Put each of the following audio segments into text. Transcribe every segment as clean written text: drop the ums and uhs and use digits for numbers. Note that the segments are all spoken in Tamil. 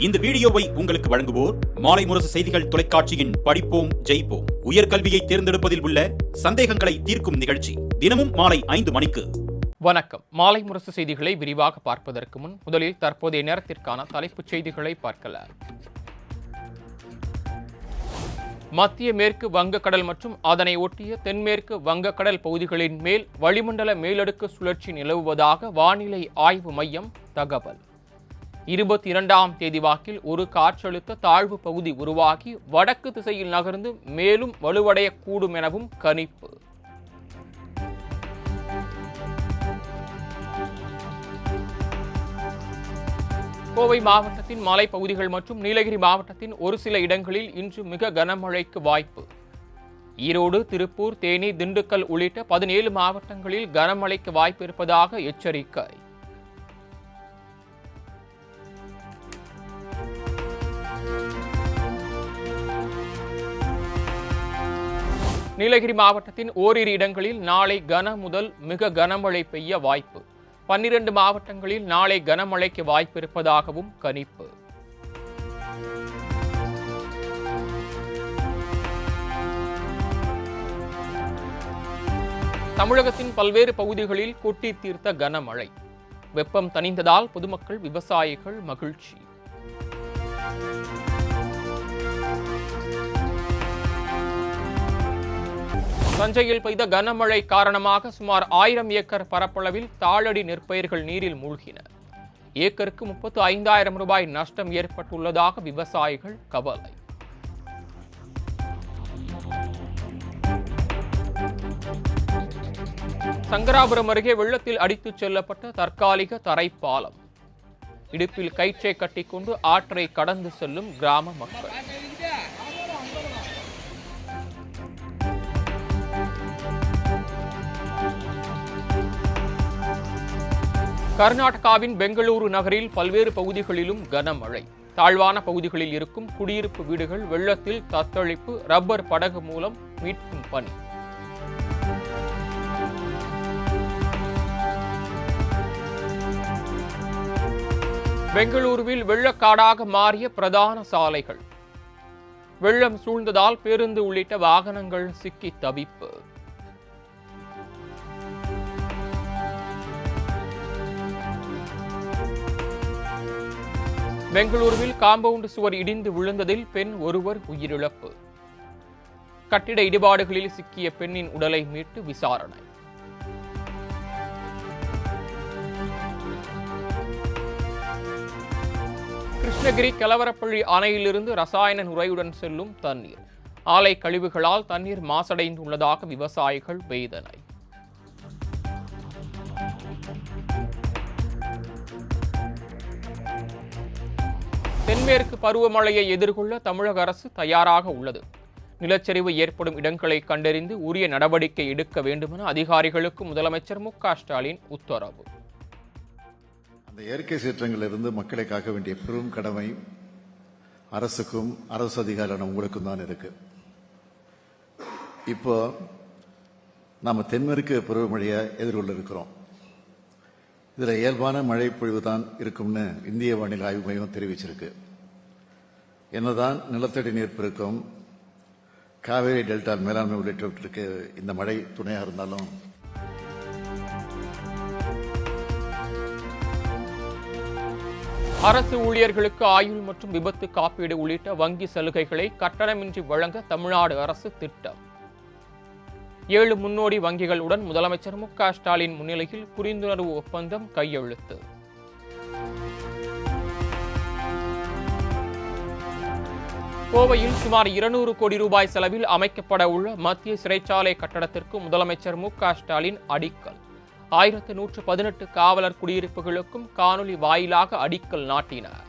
இந்த வீடியோவை உங்களுக்கு வழங்குவோர் மாலை முரசு செய்திகள் தொலைக்காட்சியின் படிப்போம் ஜெயிப்போம் உயர்கல்வியை தேர்ந்தெடுப்பதில் உள்ள சந்தேகங்களை தீர்க்கும் நிகழ்ச்சி தினமும் மாலை 5 மணிக்கு. வணக்கம். மாலை முரசு செய்திகளை விரிவாக பார்ப்பதற்கு முன் முதலில் தற்போதைய நேரத்திற்கான தலைப்புச் செய்திகளை பார்க்கலாம். மத்திய மேற்கு வங்கக்கடல் மற்றும் அதனை ஒட்டிய தென்மேற்கு வங்கக்கடல் பகுதிகளின் மேல் வளிமண்டல மேலடுக்கு சுழற்சி நிலவுவதாக வானிலை ஆய்வு மையம் தகவல். 22ஆம் தேதி வாக்கில் ஒரு காற்றழுத்த தாழ்வு பகுதி உருவாகி வடக்கு திசையில் நகர்ந்து மேலும் வலுவடையக்கூடும் எனவும் கணிப்பு. கோவை மாவட்டத்தின் மலைப்பகுதிகள் மற்றும் நீலகிரி மாவட்டத்தின் ஒரு சில இடங்களில் இன்று மிக கனமழைக்கு வாய்ப்பு. ஈரோடு, திருப்பூர், தேனி, திண்டுக்கல் உள்ளிட்ட 17 மாவட்டங்களில் கனமழைக்கு வாய்ப்பு இருப்பதாக எச்சரிக்கை. நீலகிரி மாவட்டத்தின் ஓரிரு இடங்களில் நாளை கன முதல் மிக கனமழை பெய்ய வாய்ப்பு. 12 மாவட்டங்களில் நாளை கனமழைக்கு வாய்ப்பு இருப்பதாகவும் கணிப்பு. தமிழகத்தின் பல்வேறு பகுதிகளில் கொட்டி தீர்த்த கனமழை. வெப்பம் தணிந்ததால் பொதுமக்கள், விவசாயிகள் மகிழ்ச்சி. தஞ்சையில் பெய்த கனமழை காரணமாக சுமார் 1000 ஏக்கர் பரப்பளவில் தாளடி நெற்பயிர்கள் நீரில் மூழ்கின. ஏக்கருக்கு 35,000 ரூபாய் நஷ்டம் ஏற்பட்டுள்ளதாக விவசாயிகள் கவலை. சங்கராபுரம் அருகே வெள்ளத்தில் அடித்துச் செல்லப்பட்ட தற்காலிக தரைப்பாலம். இடுப்பில் கயிற்றை கட்டிக்கொண்டு ஆற்றை கடந்து செல்லும் கிராம மக்கள். கர்நாடகாவின் பெங்களூரு நகரில் பல்வேறு பகுதிகளிலும் கனமழை. தாழ்வான பகுதிகளில் இருக்கும் குடியிருப்பு வீடுகள் வெள்ளத்தில் தத்தளிப்பு. ரப்பர் படகு மூலம் மீட்கும் பணி. பெங்களூருவில் வெள்ளக்காடாக மாறிய பிரதான சாலைகள். வெள்ளம் சூழ்ந்ததால் பேருந்து உள்ளிட்ட வாகனங்கள் சிக்கி தவிப்பு. பெங்களூருவில் காம்பவுண்ட் சுவர் இடிந்து விழுந்ததில் பெண் ஒருவர் உயிரிழப்பு. கட்டிட இடிபாடுகளில் சிக்கிய பெண்ணின் உடலை மீட்டு விசாரணை. கிருஷ்ணகிரி கெலவரப்பள்ளி அணையிலிருந்து ரசாயன நுரையுடன் செல்லும் தண்ணீர். ஆலை கழிவுகளால் தண்ணீர் மாசடைந்துள்ளதாக விவசாயிகள் வேதனை. தென்மேற்கு பருவமழையை எதிர்கொள்ள தமிழக அரசு தயாராக உள்ளது. நிலச்சரிவு ஏற்படும் இடங்களை கண்டறிந்து உரிய நடவடிக்கை எடுக்க வேண்டுமென அதிகாரிகளுக்கு முதலமைச்சர் மு.க.ஸ்டாலின் உத்தரவு. அந்த இயற்கை சீற்றங்களிலிருந்து மக்களை காக்க வேண்டிய பெரும் கடமை அரசுக்கும் அரசு அதிகாரியான உங்களுக்கும் தான் இருக்கு. இப்போ நாம தென்மேற்கு பருவமழையை எதிர்கொள்ள இருக்கிறோம். இதுல இயல்பான மழை பொழிவு தான் இருக்கும்னு இந்திய வானிலை ஆய்வு மையம் தெரிவிச்சிருக்கு. என்னதான் நிலத்தடி நீர் பெருக்கம், காவேரி டெல்டா மேலாண்மை உள்ளிட்டவற்றுக்கு இந்த மழை துணையாக இருந்தாலும் அரசு ஊழியர்களுக்கு ஆயுள் மற்றும் விபத்து காப்பீடு உள்ளிட்ட வங்கி சலுகைகளை கட்டணமின்றி வழங்க தமிழ்நாடு அரசு திட்டம். 7 முன்னோடி வங்கிகளுடன் முதலமைச்சர் மு.க.ஸ்டாலின் முன்னிலையில் புரிந்துணர்வு ஒப்பந்தம் கையெழுத்து. கோவையில் சுமார் 200 கோடி ரூபாய் செலவில் அமைக்கப்பட உள்ள மத்திய சிறைச்சாலை கட்டடத்திற்கு முதலமைச்சர் மு.க.ஸ்டாலின் அடிக்கல். 1118 காவலர் குடியிருப்புகளுக்கும் காணொலி வாயிலாக அடிக்கல் நாட்டினார்.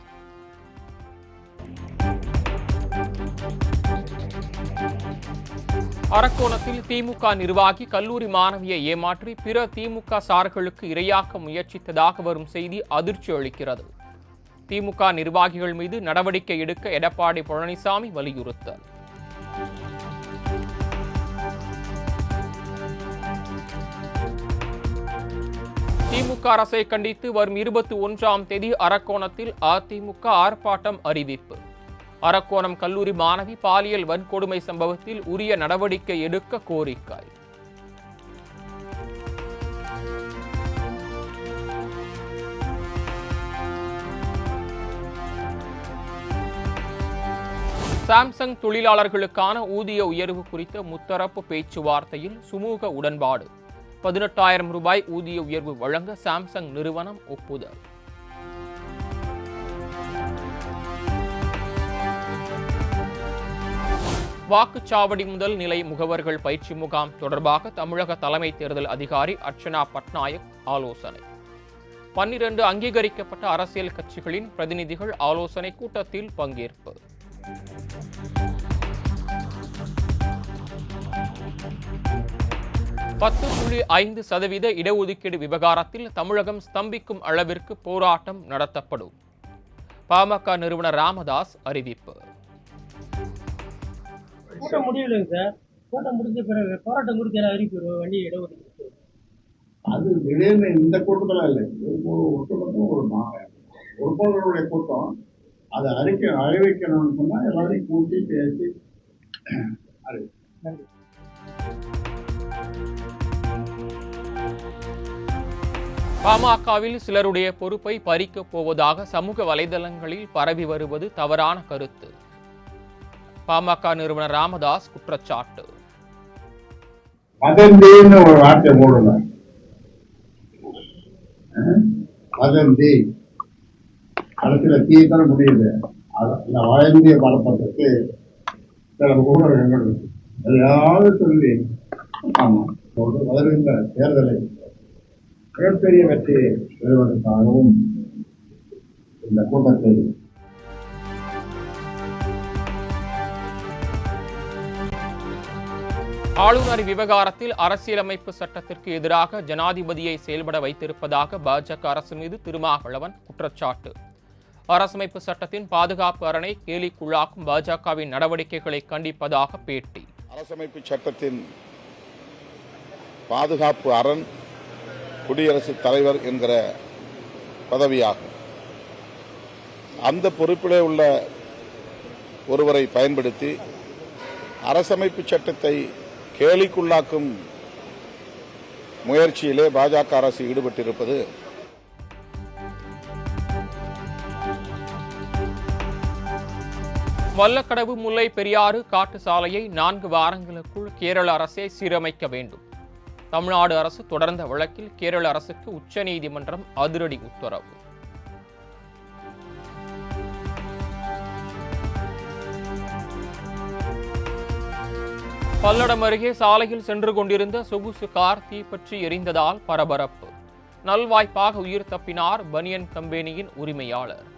அரக்கோணத்தில் திமுக நிர்வாகி கல்லூரி மாணவியை ஏமாற்றி பிற திமுக சார்களுக்கு இரையாக்க முயற்சித்ததாக வரும் செய்தி அதிர்ச்சி அளிக்கிறது. திமுக நிர்வாகிகள் மீது நடவடிக்கை எடுக்க எடப்பாடி பழனிசாமி வலியுறுத்தல். திமுக அரசை கண்டித்து வரும் 21ஆம் தேதி அரக்கோணத்தில் அதிமுக ஆர்ப்பாட்டம் அறிவிப்பு. அரக்கோணம் கல்லூரி மாணவி பாலியல் வன்கொடுமை சம்பவத்தில் உரிய நடவடிக்கை எடுக்க கோரிக்கை. சாம்சங் தொழிலாளர்களுக்கான ஊதிய உயர்வு குறித்த முத்தரப்பு பேச்சுவார்த்தையில் சுமூக உடன்பாடு. 18,000 ரூபாய் ஊதிய உயர்வு வழங்க சாம்சங் நிறுவனம் ஒப்புதல். வாக்குச்சாவடி முதல் நிலை முகவர்கள் பயிற்சி முகாம் தொடர்பாக தமிழக தலைமை தேர்தல் அதிகாரி அர்ச்சனா பட்நாயக் ஆலோசனை. 12 அங்கீகரிக்கப்பட்ட அரசியல் கட்சிகளின் பிரதிநிதிகள் ஆலோசனை கூட்டத்தில் பங்கேற்பு. %5 இடஒதுக்கீடு விவகாரத்தில் தமிழகம் ஸ்தம்பிக்கும் அளவிற்கு போராட்டம் நடத்தப்படும். பாமக நிறுவனர் ராமதாஸ் அறிவிப்பு. கூட்டம் முடியலைங்க சார். கூட்டம் முடிஞ்ச பிறகு போராட்டம் குறித்து அறிவிப்பு வண்டி இடஒதுக்கீடு அது திடீர்னு இந்த கூட்டத்தில் இல்லை, ஒட்டுமொத்தம் ஒரு உறுப்பினர்களுடைய கூட்டம். அதை அறிவிக்கணும்னு சொன்னால் எல்லாரையும் கூட்டி பேசி நன்றி. பாமகவில் சிலருடைய பொறுப்பை பறிக்கப் போவதாக சமூக வலைதளங்களில் பரவி வருவது தவறான கருத்து. பாமக நிறுவனர் ராமதாஸ் குற்றச்சாட்டு. வதந்தின்னு ஒரு வார்த்தை போடுங்க. வதந்தி கடைசியில தீர்த்தன முடியுது. அந்த வதந்தியை பரப்பதற்கு சில ஊடகங்கள் எதையாவது சொல்லி வருகின்ற தேர்தலை மிகப்பெரிய வெற்றியை பெறுவதற்காகவும் இந்த கூட்டத்தில் ஆளுநர் விவகாரத்தில் அரசியலமைப்பு சட்டத்திற்கு எதிராக ஜனாதிபதியை செயல்பட வைத்திருப்பதாக பாஜக அரசு மீது திருமாவளவன் குற்றச்சாட்டு. அரசமைப்பு சட்டத்தின் பாதுகாப்பு அரணை கேலிக்குள்ளாக்கும் பாஜகவின் நடவடிக்கைகளை கண்டிப்பதாக பேட்டி. அரசமைப்பு சட்டத்தின் பாதுகாப்பு அரண் குடியரசுத் தலைவர் என்கிற பதவியாகும். அந்த பொறுப்பிலே உள்ள ஒருவரை பயன்படுத்தி அரசமைப்பு சட்டத்தை கேலிக்குள்ளாக்கும் முயற்சியிலே பாஜக அரசு ஈடுபட்டிருப்பது வல்லக்கடவு முல்லை பெரியாறு காட்டு சாலையை 4 வாரங்களுக்குள் கேரள அரசே சீரமைக்க வேண்டும். தமிழ்நாடு அரசு தொடர்ந்த வழக்கில் கேரள அரசுக்கு உச்சநீதிமன்றம் அதிரடி உத்தரவு. பல்லடம் அருகே சாலையில் சென்று கொண்டிருந்த சொகுசு கார் தீப்பற்றி எரிந்ததால் பரபரப்பு. நல்வாய்ப்பாக உயிர் தப்பினார் பனியன் கம்பெனியின் உரிமையாளர்.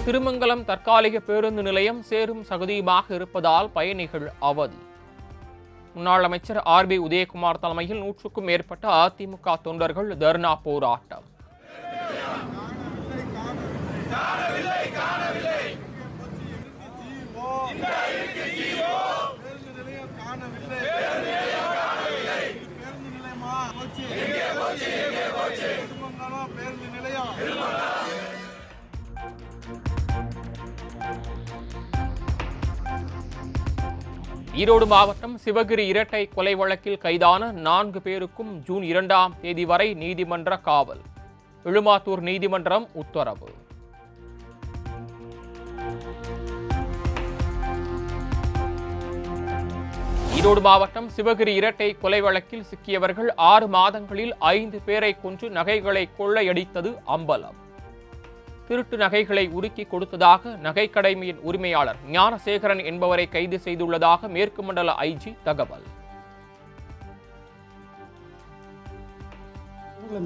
திருமங்கலம் தற்காலிக பேருந்து நிலையம் சேரும் சகதியுமாக இருப்பதால் பயணிகள் அவதி. முன்னாள் அமைச்சர் RB உதயகுமார் தலைமையில் 100க்கும் மேற்பட்ட அதிமுக தொண்டர்கள் தர்ணா போராட்டம். ஈரோடு மாவட்டம் சிவகிரி இரட்டை கொலை வழக்கில் கைதான 4 பேருக்கும் ஜூன் 2ஆம் தேதி வரை நீதிமன்ற காவல். எழுமாத்தூர் நீதிமன்றம் உத்தரவு. ஈரோடு மாவட்டம் சிவகிரி இரட்டை கொலை வழக்கில் சிக்கியவர்கள் 6 மாதங்களில் 5 பேரை கொன்று நகைகளை கொள்ளையடித்தது அம்பலம். திருட்டு நகைகளை உருக்கி கொடுத்ததாக நகைக்கடைமையின் உரிமையாளர் ஞானசேகரன் என்பவரை கைது செய்துள்ளதாக மேற்கு மண்டல IG தகவல்.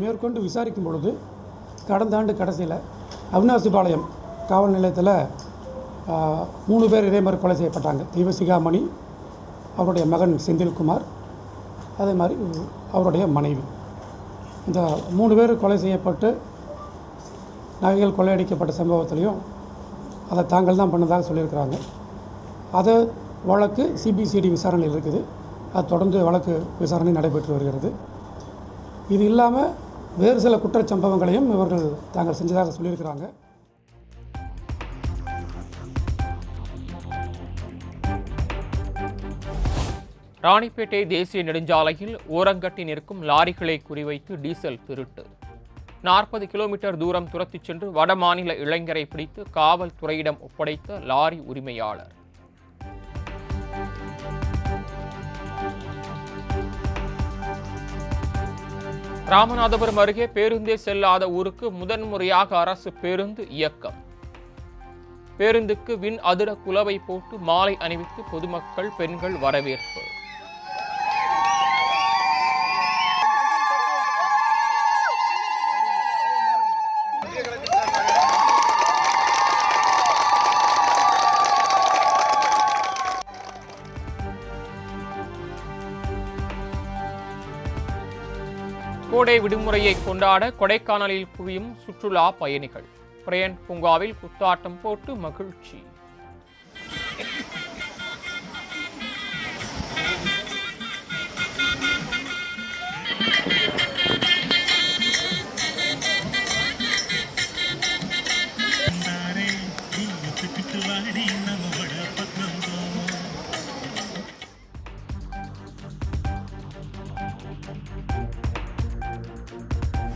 மேற்கொண்டு விசாரிக்கும் பொழுது கடந்த ஆண்டு கடைசியில் அவினாசிபாளையம் காவல் நிலையத்தில் 3 பேர் இதே மாதிரி கொலை செய்யப்பட்டாங்க. தெய்வசிகாமணி, அவருடைய மகன் செந்தில்குமார், அதே மாதிரி அவருடைய மனைவி. இந்த 3 பேர் கொலை செய்யப்பட்டு நகைகள் கொள்ளையடிக்கப்பட்ட சம்பவத்திலையும் அதை தாங்கள் தான் பண்ணதாக சொல்லியிருக்கிறாங்க. அதை வழக்கு சிபிசிஐடி விசாரணையில் இருக்குது. அது தொடர்ந்து வழக்கு விசாரணை நடைபெற்று வருகிறது. இது இல்லாமல் வேறு சில குற்றச்சம்பவங்களையும் இவர்கள் தாங்கள் செஞ்சதாக சொல்லியிருக்கிறாங்க. ராணிப்பேட்டை தேசிய நெடுஞ்சாலையில் ஓரங்கட்டி நிற்கும் லாரிகளை குறிவைத்து டீசல் திருட்டு. 40 கிலோமீட்டர் தூரம் துரத்திச் சென்று வடமாநில இளைஞரை பிடித்து காவல்துறையிடம் ஒப்படைத்த லாரி உரிமையாளர். ராமநாதபுரம் அருகே பேருந்தே செல்லாத ஊருக்கு முதன்முறையாக அரசு பேருந்து இயக்கம். பேருந்துக்கு விண் அதிர குலவை போட்டு மாலை அணிவித்து பொதுமக்கள் பெண்கள் வரவேற்பு. கோடை விடுமுறையை கொண்டாட கொடைக்கானலில் குவியும் சுற்றுலா பயணிகள். பிரையண்ட் பூங்காவில் புத்தாட்டம் போட்டு மகிழ்ச்சி.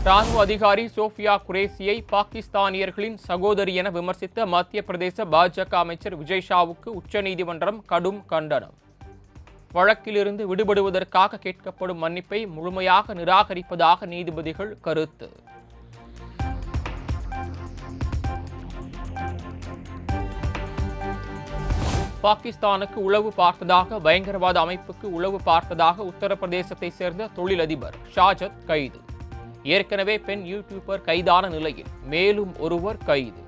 ராணுவ அதிகாரி சோஃபியா குரேஷியை பாகிஸ்தானியர்களின் சகோதரி என விமர்சித்த மத்திய பிரதேச பாஜக அமைச்சர் விஜய் ஷாவுக்கு உச்சநீதிமன்றம் கடும் கண்டனம். வழக்கிலிருந்து விடுபடுவதற்காக கேட்கப்படும் மன்னிப்பை முழுமையாக நிராகரிப்பதாக நீதிபதிகள் கருத்து. பாகிஸ்தானுக்கு உளவு பார்த்ததாக பயங்கரவாத அமைப்புக்கு உளவு பார்த்ததாக உத்தரப்பிரதேசத்தை சேர்ந்த தொழிலதிபர் ஷாஜத் கைது. ஏற்கனவே பெண் யூடியூபர் கைதான நிலையில் மேலும் ஒருவர் கைது.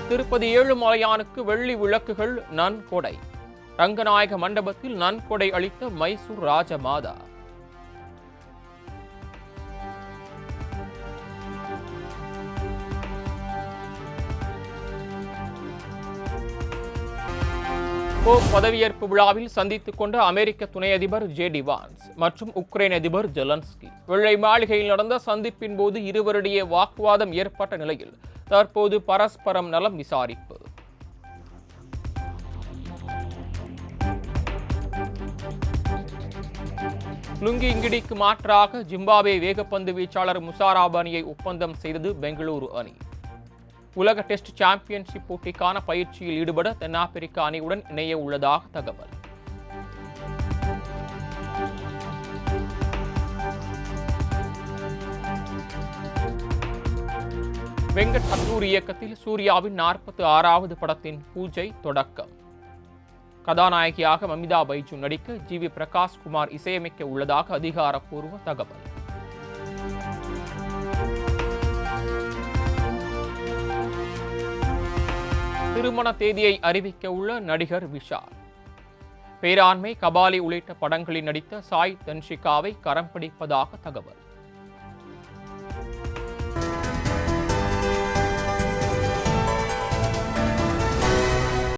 திருப்பதி ஏழுமலையானுக்கு வெள்ளி விளக்குகள் நன்கொடை. ரங்கநாயக மண்டபத்தில் நன்கொடை அளித்த மைசூர் ராஜமாதா. போப் பதவியேற்பு விழாவில் சந்தித்துக் கொண்ட அமெரிக்க துணை அதிபர் ஜே.டி. வான்ஸ் மற்றும் உக்ரைன் அதிபர் ஜெலன்ஸ்கி. வெள்ளை மாளிகையில் நடந்த சந்திப்பின் போது இருவரிடையே வாக்குவாதம் ஏற்பட்ட நிலையில் தற்போது பரஸ்பரம் நலம் விசாரிப்பு. லுங்கி இங்கிடிக்கு மாற்றாக ஜிம்பாப்வே வேகப்பந்து வீச்சாளர் முசாராப் அணியை ஒப்பந்தம் செய்தது பெங்களூரு அணி. உலக டெஸ்ட் சாம்பியன்ஷிப் போட்டிக்கான பயிற்சியில் ஈடுபட தென்னாப்பிரிக்க அணியுடன் இணைய உள்ளதாக தகவல். வெங்கட் அக்ரூர் இயக்கத்தில் சூர்யாவின் 46வது படத்தின் பூஜை தொடக்கம். கதாநாயகியாக மமிதா பைஜு நடிக்க ஜி.வி. பிரகாஷ் குமார் இசையமைக்க உள்ளதாக அதிகாரப்பூர்வ தகவல். திருமண தேதியை அறிவிக்க உள்ள நடிகர் விஷால். பேராண்மை, கபாலி உள்ளிட்ட படங்களில் நடித்த சாய் தன்ஷிகாவை கரம் பிடிப்பதாக தகவல்.